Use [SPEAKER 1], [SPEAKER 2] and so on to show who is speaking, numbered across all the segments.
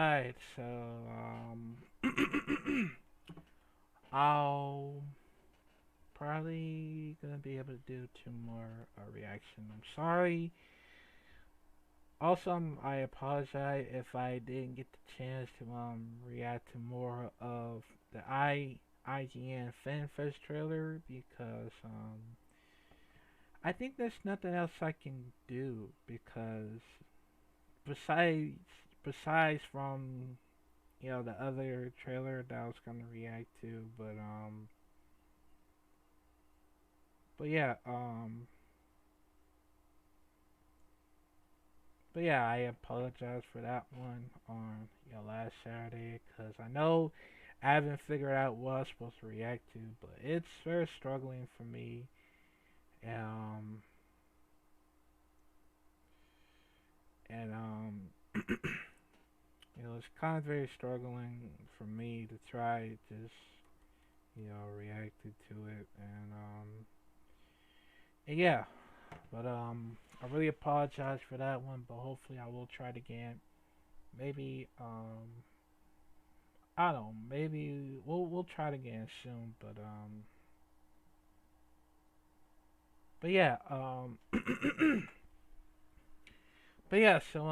[SPEAKER 1] Alright, so I'll probably gonna be able to do two more reaction. I'm sorry. Also, I apologize if I didn't get the chance to react to more of the IGN FanFest trailer because I think there's nothing else I can do because besides besides from the other trailer that I was gonna react to, but yeah, but yeah, I apologize for that one on last Saturday because I know I haven't figured out what I'm supposed to react to, but it's very struggling for me. Um, and it's kind of very struggling for me to try just reacted to it, and yeah, but I really apologize for that one, but hopefully I will try it again. Maybe I don't know, maybe we'll try it again soon, but yeah, but yeah, so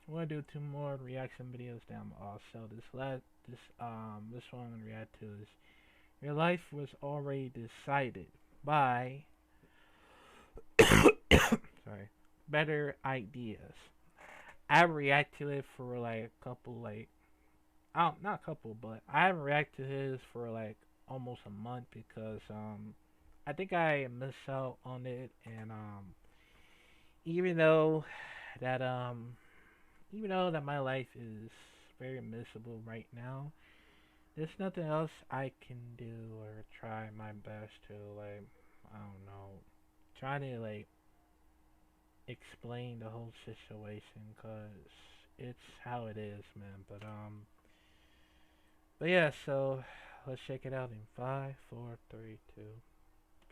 [SPEAKER 1] we're gonna do two more reaction videos down also. This one I'm gonna react to is your life was already decided by sorry, better ideas. I react to it for like a couple not a couple, but I haven't reacted to his for like almost a month because I think I missed out on it, and even though that my life is very miserable right now, there's nothing else I can do or try my best to like I don't know, try to like explain the whole situation because it's how it is, man. But yeah, so let's check it out in five, four, three, two.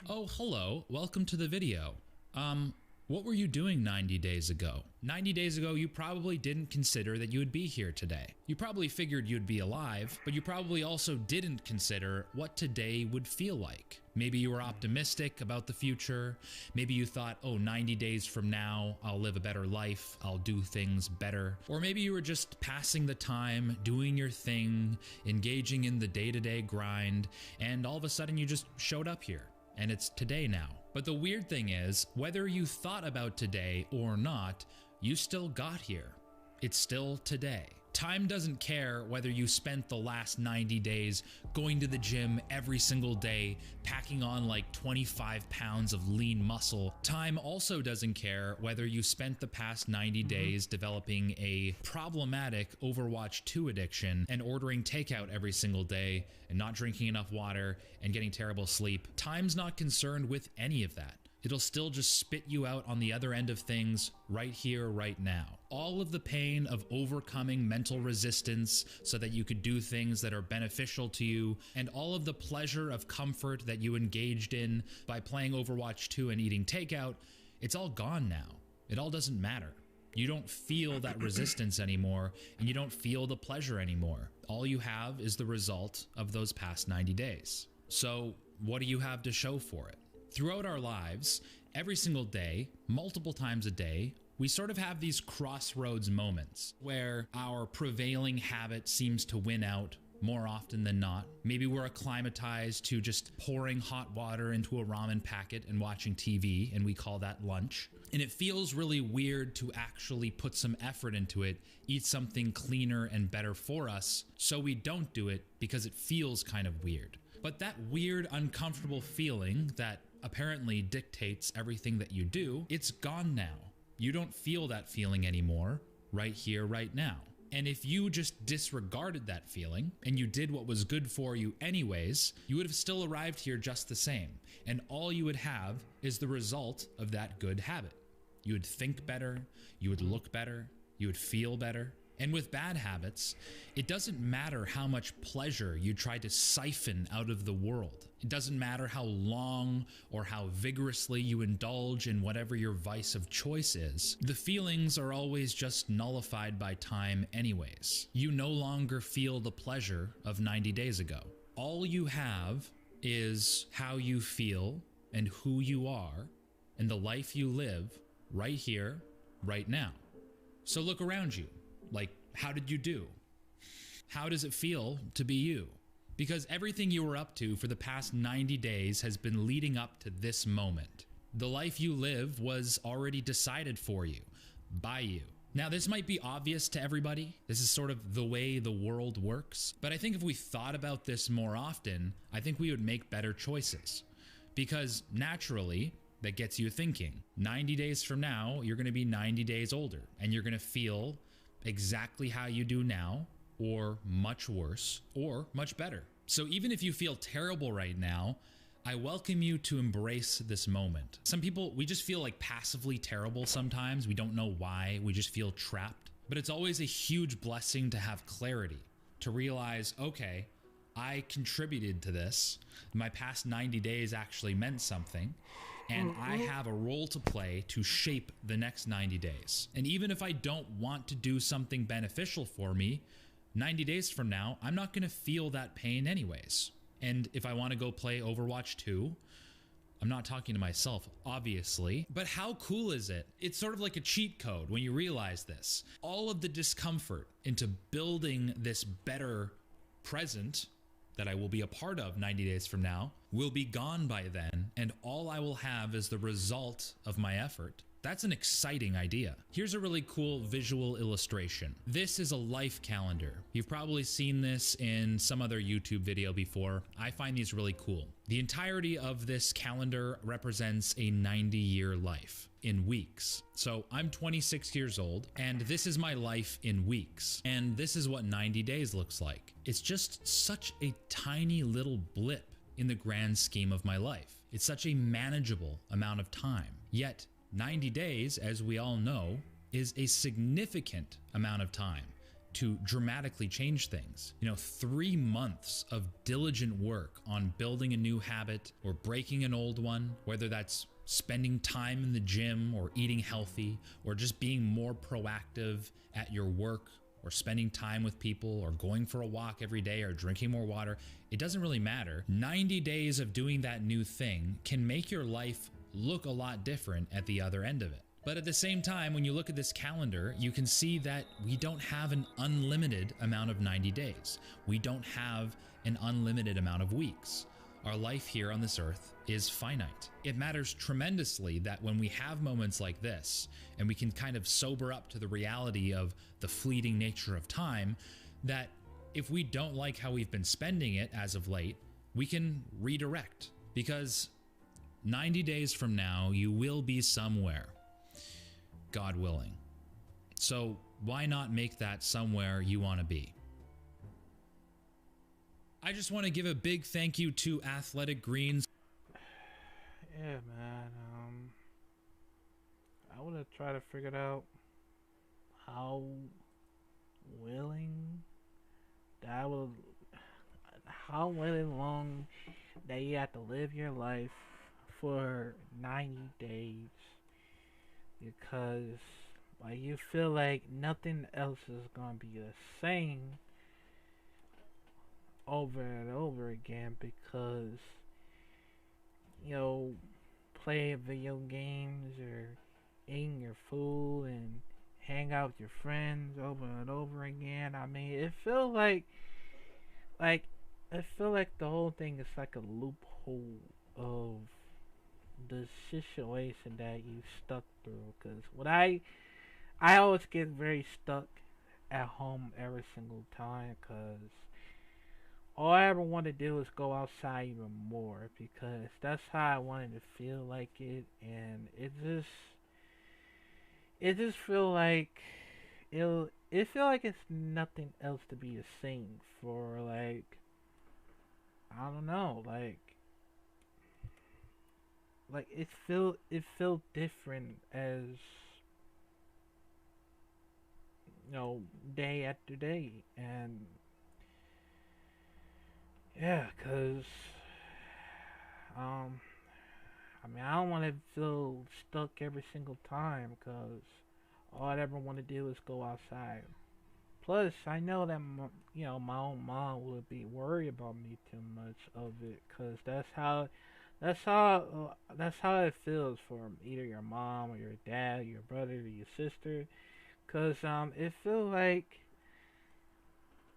[SPEAKER 2] Oh, hello. Welcome to the video. Um, what were you doing 90 days ago? 90 days ago, you probably didn't consider that you would be here today. You probably figured you'd be alive, but you probably also didn't consider what today would feel like. Maybe you were optimistic about the future. Maybe you thought, oh, 90 days from now, I'll live a better life. I'll do things better. Or maybe you were just passing the time, doing your thing, engaging in the day-to-day grind, and all of a sudden you just showed up here. And it's today now. But the weird thing is, whether you thought about today or not, you still got here. It's still today. Time doesn't care whether you spent the last 90 days going to the gym every single day, packing on like 25 pounds of lean muscle. Time also doesn't care whether you spent the past 90 days developing a problematic Overwatch 2 addiction and ordering takeout every single day and not drinking enough water and getting terrible sleep. Time's not concerned with any of that. It'll still just spit you out on the other end of things right here, right now. All of the pain of overcoming mental resistance so that you could do things that are beneficial to you, and all of the pleasure of comfort that you engaged in by playing Overwatch 2 and eating takeout, it's all gone now. It all doesn't matter. You don't feel that resistance anymore, and you don't feel the pleasure anymore. All you have is the result of those past 90 days. So, what do you have to show for it? Throughout our lives, every single day, multiple times a day, we sort of have these crossroads moments where our prevailing habit seems to win out more often than not. Maybe we're acclimatized to just pouring hot water into a ramen packet and watching TV, and we call that lunch. And it feels really weird to actually put some effort into it, eat something cleaner and better for us, so we don't do it because it feels kind of weird. But that weird, uncomfortable feeling that apparently dictates everything that you do, it's gone now. You don't feel that feeling anymore, right here, right now. And if you just disregarded that feeling and you did what was good for you anyways, you would have still arrived here just the same. And all you would have is the result of that good habit. You would think better, you would look better, you would feel better, And with bad habits, it doesn't matter how much pleasure you try to siphon out of the world. It doesn't matter how long or how vigorously you indulge in whatever your vice of choice is. The feelings are always just nullified by time anyways. You no longer feel the pleasure of 90 days ago. All you have is how you feel and who you are and the life you live right here, right now. So look around you. Like, how did you do? How does it feel to be you? Because everything you were up to for the past 90 days has been leading up to this moment. The life you live was already decided for you, by you. Now, this might be obvious to everybody. This is sort of the way the world works. But I think if we thought about this more often, I think we would make better choices. Because naturally, that gets you thinking. 90 days from now, you're going to be 90 days older, and you're going to feel exactly how you do now, or much worse, or much better. So even if you feel terrible right now, I welcome you to embrace this moment. Some people, we just feel like passively terrible sometimes. We don't know why. We just feel trapped. But it's always a huge blessing to have clarity, to realize, okay, I contributed to this. My past 90 days actually meant something. And I have a role to play to shape the next 90 days. And even if I don't want to do something beneficial for me, 90 days from now, I'm not going to feel that pain anyways. And if I want to go play Overwatch 2, I'm not talking to myself, obviously. But how cool is it? It's sort of like a cheat code when you realize this. All of the discomfort into building this better present that I will be a part of 90 days from now will be gone by then, and all I will have is the result of my effort. That's an exciting idea. Here's a really cool visual illustration. This is a life calendar. You've probably seen this in some other YouTube video before. I find these really cool. The entirety of this calendar represents a 90-year life in weeks. So I'm 26 years old, and this is my life in weeks. And this is what 90 days looks like. It's just such a tiny little blip in the grand scheme of my life. It's such a manageable amount of time. Yet 90 days, as we all know, is a significant amount of time to dramatically change things. 3 months of diligent work on building a new habit or breaking an old one, whether that's spending time in the gym or eating healthy or just being more proactive at your work or spending time with people or going for a walk every day or drinking more water, it doesn't really matter. 90 days of doing that new thing can make your life look a lot different at the other end of it. But at the same time, when you look at this calendar, you can see that we don't have an unlimited amount of 90 days. We don't have an unlimited amount of weeks. Our life here on this earth is finite. It matters tremendously that when we have moments like this, and we can kind of sober up to the reality of the fleeting nature of time, that if we don't like how we've been spending it as of late, we can redirect. Because 90 days from now, you will be somewhere, God willing. So why not make that somewhere you want to be? I just want to give a big thank you to Athletic Greens.
[SPEAKER 1] Yeah, man. I want to try to figure out how willing long that you have to live your life for 90 days, because you feel like nothing else is gonna be the same over and over again, because playing video games or eating your food and hang out with your friends over and over again. I mean, it feels like the whole thing is like a loophole of the situation that you stuck through. Because I always get very stuck at home every single time, because all I ever want to do is go outside even more, because that's how I wanted to feel like it, and it just feel like it's nothing else to be the same for I don't know, it felt different as you know, day after day. And yeah, cause um, I mean, I don't want to feel stuck every single time, cause all I ever want to do is go outside. Plus, I know that you know, my own mom would be worried about me too much of it, cause that's how it feels for either your mom or your dad, your brother, or your sister. Cause it feels like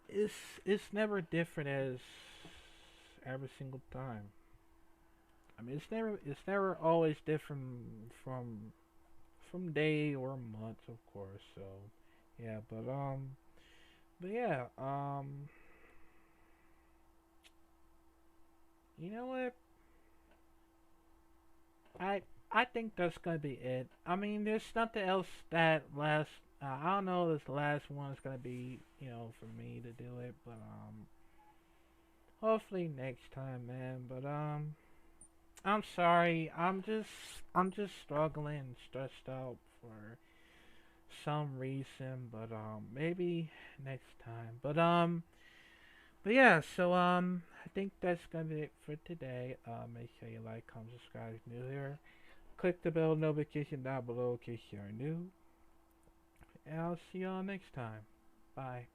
[SPEAKER 1] it's it's never different as every single time. I mean, it's never always different from day or month, of course. So yeah, but yeah, you know what? I I think that's gonna be it. I mean, there's nothing else that last. I don't know if this last one is gonna be, you know, for me to do it, but hopefully next time, man. But I'm sorry. I'm just struggling, and stressed out for some reason, but maybe next time. But yeah. So I think that's gonna be it for today. Make sure you like, comment, subscribe if you're new here. Click the bell notification down below in case you're new. And I'll see y'all next time. Bye.